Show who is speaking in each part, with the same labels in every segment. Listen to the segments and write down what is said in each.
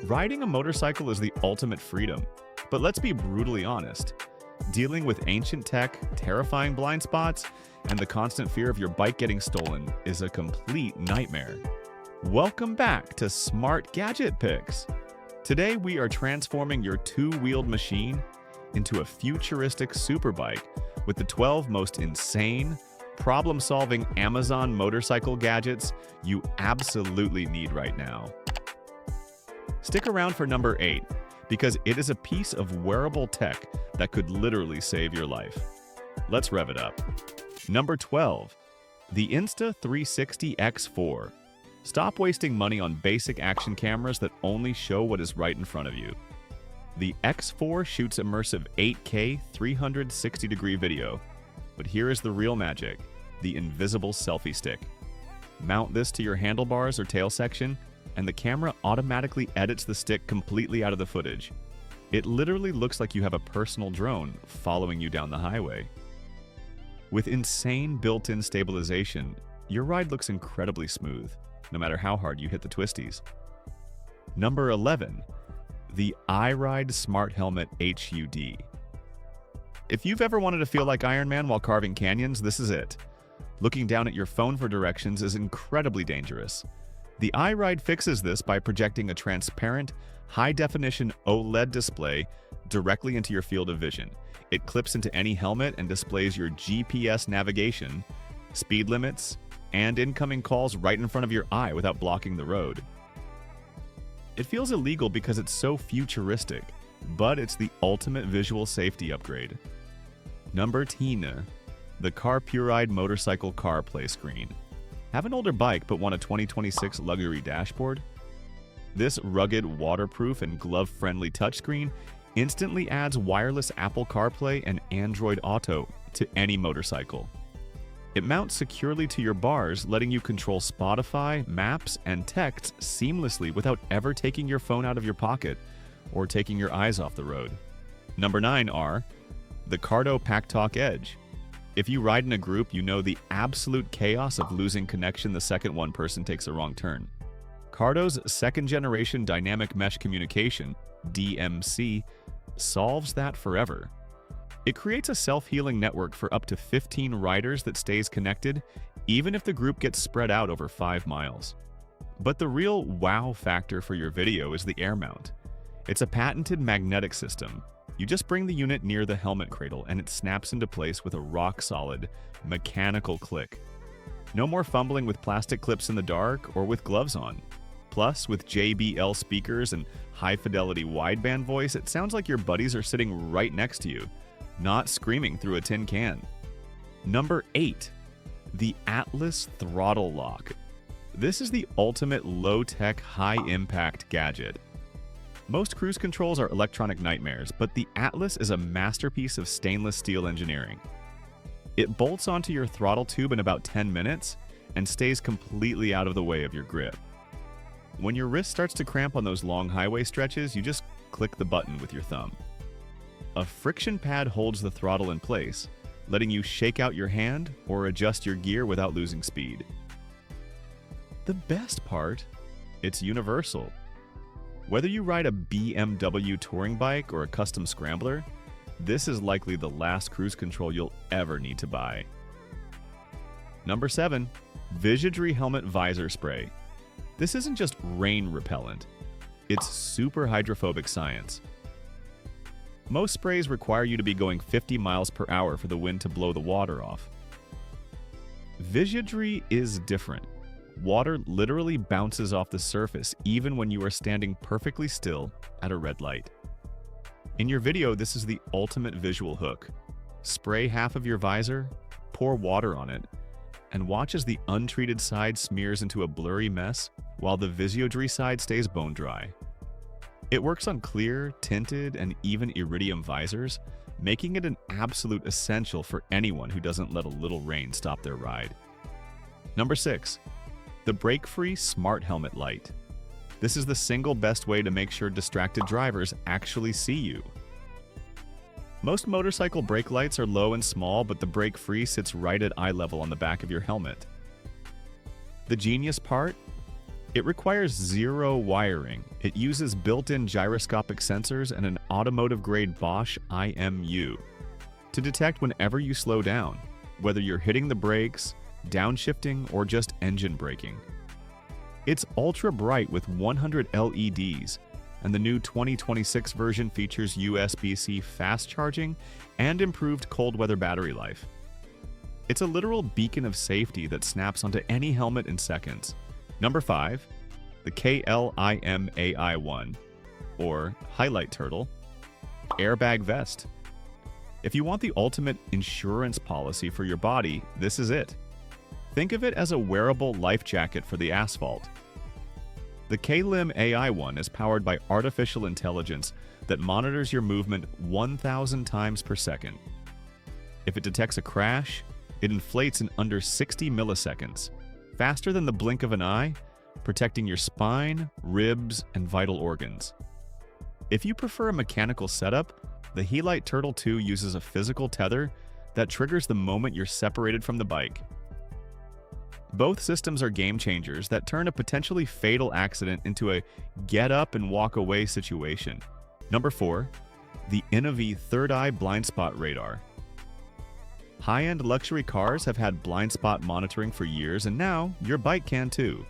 Speaker 1: Riding a motorcycle is the ultimate freedom, but let's be brutally honest. Dealing with ancient tech, terrifying blind spots, and the constant fear of your bike getting stolen is a complete nightmare. Welcome back to Smart Gadget Picks. Today we are transforming your two-wheeled machine into a futuristic superbike with the 12 most insane, problem-solving Amazon motorcycle gadgets you absolutely need right now. Stick around for number 8, because it is a piece of wearable tech that could literally save your life. Let's rev it up. Number 12, the Insta360 X4. Stop wasting money on basic action cameras that only show what is right in front of you. The X4 shoots immersive 8K 360-degree video, but here is the real magic, the invisible selfie stick. Mount this to your handlebars or tail section, and the camera automatically edits the stick completely out of the footage. It literally looks like you have a personal drone following you down the highway. With insane built-in stabilization, your ride looks incredibly smooth, no matter how hard you hit the twisties. Number 11, the EyeRide Smart Helmet HUD. If you've ever wanted to feel like Iron Man while carving canyons, this is it. Looking down at your phone for directions is incredibly dangerous. The EyeRide fixes this by projecting a transparent, high-definition OLED display directly into your field of vision. It clips into any helmet and displays your GPS navigation, speed limits, and incoming calls right in front of your eye without blocking the road. It feels illegal because it's so futuristic, but it's the ultimate visual safety upgrade. Number 10, the Carpuride Motorcycle CarPlay screen. Have an older bike but want a 2026 luxury dashboard? This rugged, waterproof, and glove-friendly touchscreen instantly adds wireless Apple CarPlay and Android Auto to any motorcycle. It mounts securely to your bars, letting you control Spotify, maps, and texts seamlessly without ever taking your phone out of your pocket or taking your eyes off the road. Number 9 are the Cardo Packtalk Edge. If you ride in a group, you know the absolute chaos of losing connection the second one person takes a wrong turn. Cardo's second-generation dynamic mesh communication, DMC, solves that forever. It creates a self-healing network for up to 15 riders that stays connected, even if the group gets spread out over 5 miles. But the real wow factor for your video is the air mount. It's a patented magnetic system. You just bring the unit near the helmet cradle and it snaps into place with a rock-solid, mechanical click. No more fumbling with plastic clips in the dark or with gloves on. Plus, with JBL speakers and high-fidelity wideband voice, it sounds like your buddies are sitting right next to you, not screaming through a tin can. Number 8, the Atlas Throttle Lock. This is the ultimate low-tech, high-impact gadget. Most cruise controls are electronic nightmares, but the Atlas is a masterpiece of stainless steel engineering. It bolts onto your throttle tube in about 10 minutes and stays completely out of the way of your grip. When your wrist starts to cramp on those long highway stretches, you just click the button with your thumb. A friction pad holds the throttle in place, letting you shake out your hand or adjust your gear without losing speed. The best part, it's universal. Whether you ride a BMW touring bike or a custom scrambler, this is likely the last cruise control you'll ever need to buy. Number 7, VisorDry Helmet Visor Spray. This isn't just rain repellent, it's super hydrophobic science. Most sprays require you to be going 50 miles per hour for the wind to blow the water off. VisorDry is different. Water literally bounces off the surface even when you are standing perfectly still at a red light. In your video, this is the ultimate visual hook. Spray half of your visor, pour water on it, and watch as the untreated side smears into a blurry mess while the VisorDry side stays bone dry. It works on clear, tinted, and even iridium visors, making it an absolute essential for anyone who doesn't let a little rain stop their ride. Number 6. The Brake-Free Smart Helmet Light. This is the single best way to make sure distracted drivers actually see you. Most motorcycle brake lights are low and small, but the Brake-Free sits right at eye level on the back of your helmet. The genius part? It requires zero wiring. It uses built-in gyroscopic sensors and an automotive-grade Bosch IMU to detect whenever you slow down, whether you're hitting the brakes, downshifting, or just engine braking. It's ultra bright with 100 LEDs, and the new 2026 version features USB-C fast charging and improved cold weather battery life. It's a literal beacon of safety that snaps onto any helmet in seconds. Number 5, the KLIM AI1, or Helite Turtle, Airbag Vest. If you want the ultimate insurance policy for your body, this is it. Think of it as a wearable life jacket for the asphalt. The KLIM AI1 is powered by artificial intelligence that monitors your movement 1,000 times per second. If it detects a crash, it inflates in under 60 milliseconds, faster than the blink of an eye, protecting your spine, ribs, and vital organs. If you prefer a mechanical setup, the Helite Turtle 2 uses a physical tether that triggers the moment you're separated from the bike. Both systems are game changers that turn a potentially fatal accident into a get up and walk away situation. Number 4, the Innovv ThirdEYE blind spot radar. High-end luxury cars have had blind spot monitoring for years, and now your bike can too.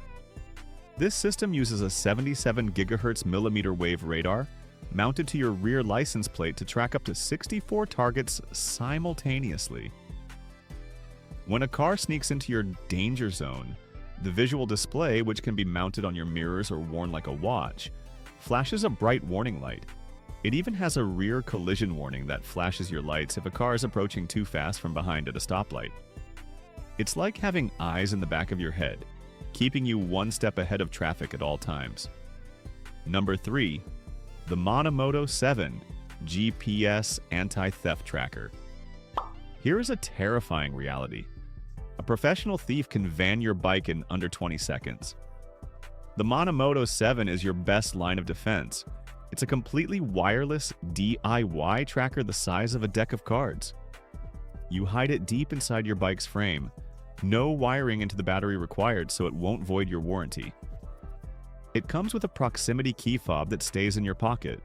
Speaker 1: This system uses a 77 GHz millimeter wave radar mounted to your rear license plate to track up to 64 targets simultaneously. When a car sneaks into your danger zone, the visual display, which can be mounted on your mirrors or worn like a watch, flashes a bright warning light. It even has a rear collision warning that flashes your lights if a car is approaching too fast from behind at a stoplight. It's like having eyes in the back of your head, keeping you one step ahead of traffic at all times. Number 3, the Monimoto 7 GPS Anti-Theft Tracker. Here is a terrifying reality. A professional thief can van your bike in under 20 seconds. The Monimoto 7 is your best line of defense. It's a completely wireless DIY tracker the size of a deck of cards. You hide it deep inside your bike's frame. No wiring into the battery required, so it won't void your warranty. It comes with a proximity key fob that stays in your pocket.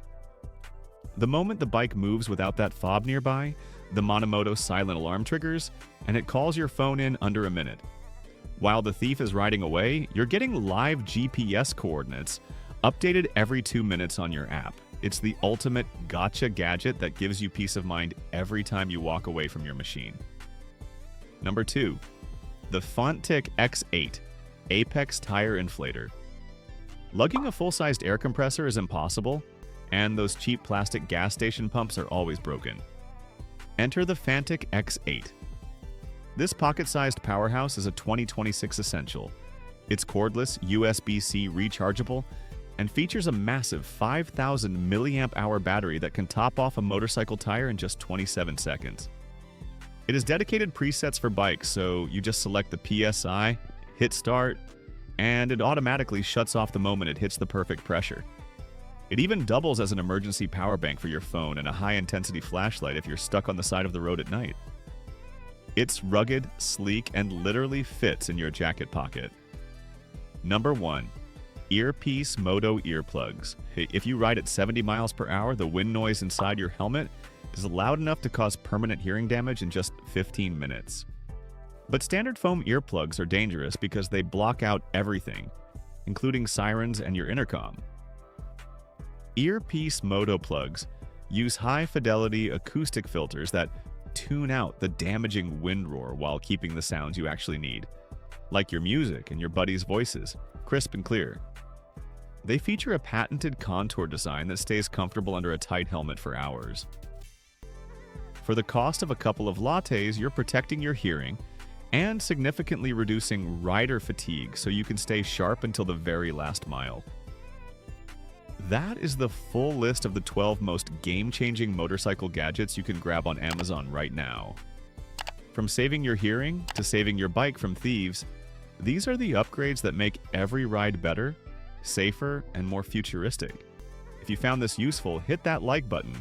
Speaker 1: The moment the bike moves without that fob nearby, the Monimoto silent alarm triggers, and it calls your phone in under a minute. While the thief is riding away, you're getting live GPS coordinates, updated every 2 minutes on your app. It's the ultimate gotcha gadget that gives you peace of mind every time you walk away from your machine. Number 2, the Fanttik X8 Apex Tire Inflator. Lugging a full-sized air compressor is impossible, and those cheap plastic gas station pumps are always broken. Enter the Fanttik X8. This pocket-sized powerhouse is a 2026 essential. It's cordless, USB-C rechargeable, and features a massive 5,000 milliamp-hour battery that can top off a motorcycle tire in just 27 seconds. It has dedicated presets for bikes, so you just select the PSI, hit start, and it automatically shuts off the moment it hits the perfect pressure. It even doubles as an emergency power bank for your phone and a high-intensity flashlight if you're stuck on the side of the road at night. It's rugged, sleek, and literally fits in your jacket pocket. Number 1, EarPeace Moto earplugs. If you ride at 70 miles per hour, the wind noise inside your helmet is loud enough to cause permanent hearing damage in just 15 minutes. But standard foam earplugs are dangerous because they block out everything, including sirens and your intercom. EarPeace Moto plugs use high-fidelity acoustic filters that tune out the damaging wind roar while keeping the sounds you actually need, like your music and your buddies' voices, crisp and clear. They feature a patented contour design that stays comfortable under a tight helmet for hours. For the cost of a couple of lattes, you're protecting your hearing and significantly reducing rider fatigue so you can stay sharp until the very last mile. That is the full list of the 12 most game-changing motorcycle gadgets you can grab on Amazon right now. From saving your hearing to saving your bike from thieves, these are the upgrades that make every ride better, safer, and more futuristic. If you found this useful, hit that like button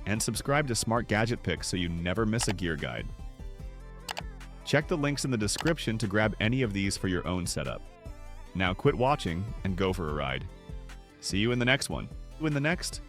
Speaker 1: and subscribe to Smart Gadget Picks so you never miss a gear guide. Check the links in the description to grab any of these for your own setup. Now quit watching and go for a ride. See you in the next one. In the next